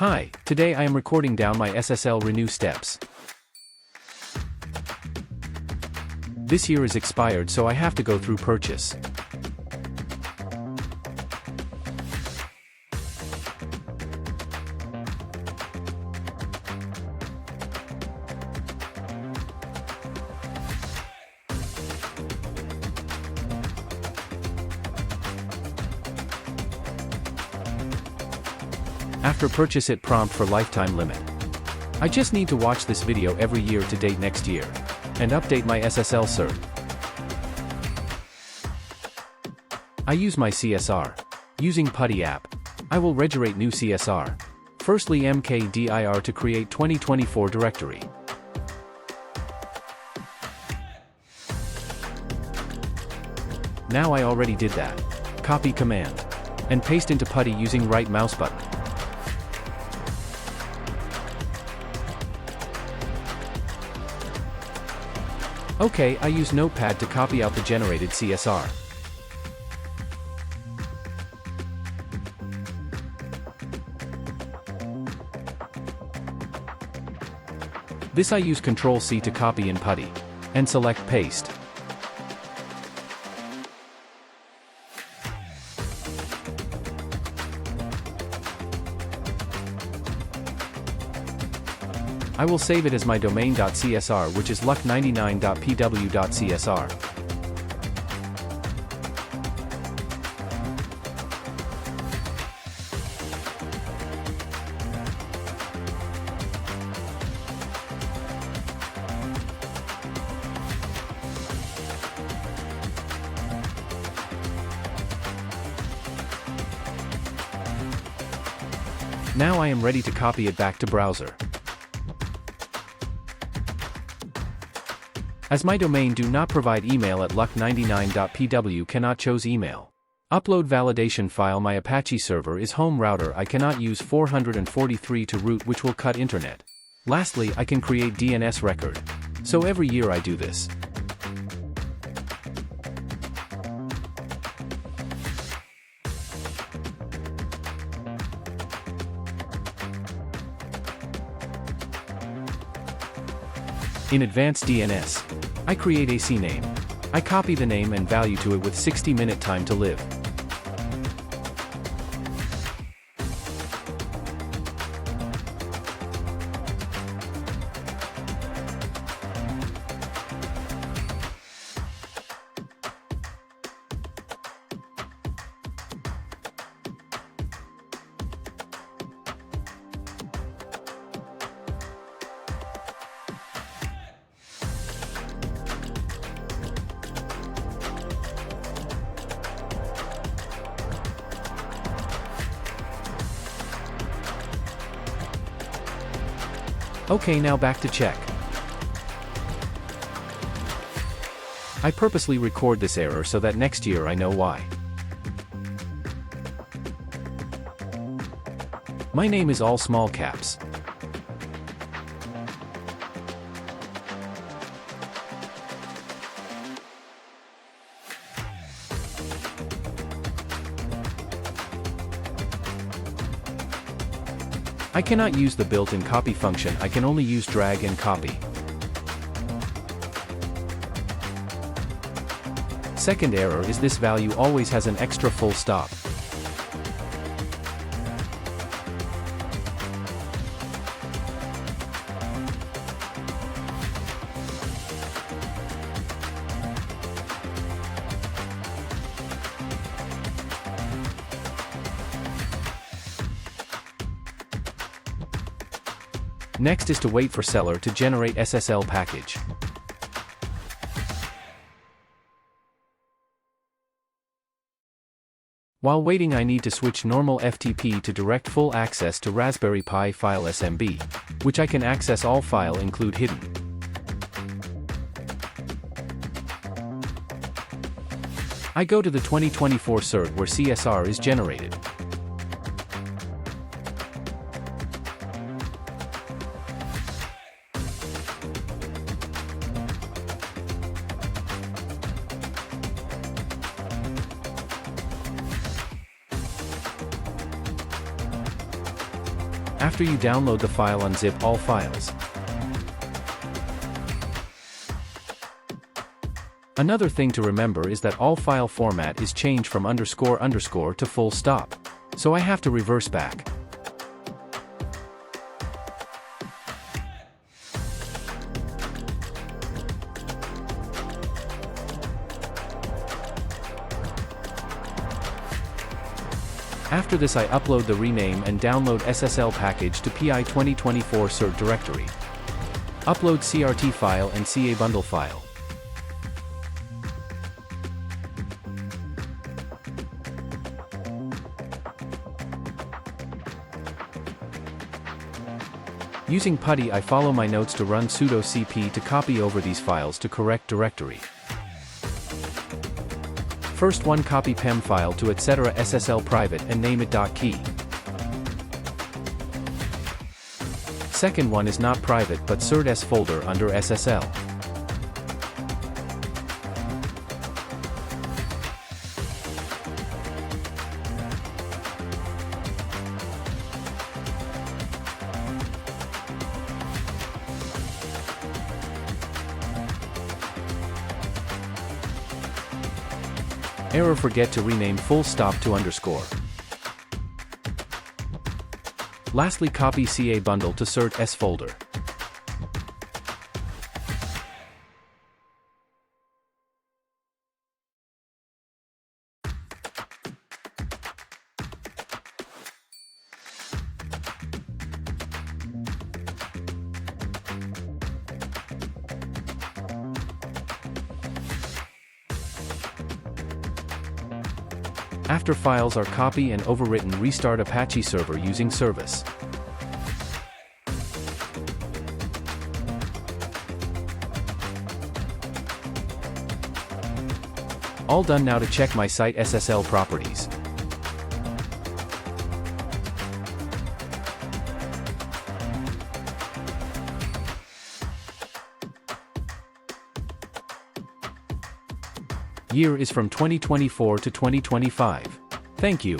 Hi, today I am recording down my SSL renew steps. This year is expired, so I have to go through purchase. After purchase it prompt for lifetime limit. I just need to watch this video every year to date next year. And update my SSL cert. I use my CSR. Using PuTTY app. I will regenerate new CSR. Firstly mkdir to create 2024 directory. Now I already did that. Copy command. And paste into PuTTY using right mouse button. Okay, I use Notepad to copy out the generated CSR. This I use Ctrl+C to copy in PuTTY. And select Paste. I will save it as my domain.csr, which is luck99.pw.csr. Now I am ready to copy it back to browser. As my domain do not provide email at luck99.pw cannot choose email. Upload validation file. My Apache server is home router. I cannot use 443 to root, which will cut internet. Lastly, I can create DNS record. So every year I do this. In advanced DNS, I create AC name. I copy the name and value to it with 60-minute time to live. Okay, now back to check. I purposely record this error so that next year I know why. My name is all small caps. I cannot use the built-in copy function. I can only use drag and copy. Second error is this value always has an extra full stop. Next is to wait for seller to generate SSL package. While waiting, I need to switch normal FTP to direct full access to Raspberry Pi file SMB, which I can access all file include hidden. I go to the 2024 cert where CSR is generated. After you download the file, unzip all files. Another thing to remember is that all file format is changed from __ to full stop. So I have to reverse back. After this, I upload the rename and download SSL package to PI 2024 cert directory. Upload CRT file and CA bundle file. Using PuTTY, I follow my notes to run sudo cp to copy over these files to correct directory. First one, copy PEM file to etc SSL private and name it .key. Second one is not private but cert S folder under SSL. Error, forget to rename full stop to _. Lastly, copy CA bundle to cert S folder. After files are copied and overwritten, restart Apache server using service. All done. Now to check my site SSL properties. Year is from 2024 to 2025. Thank you.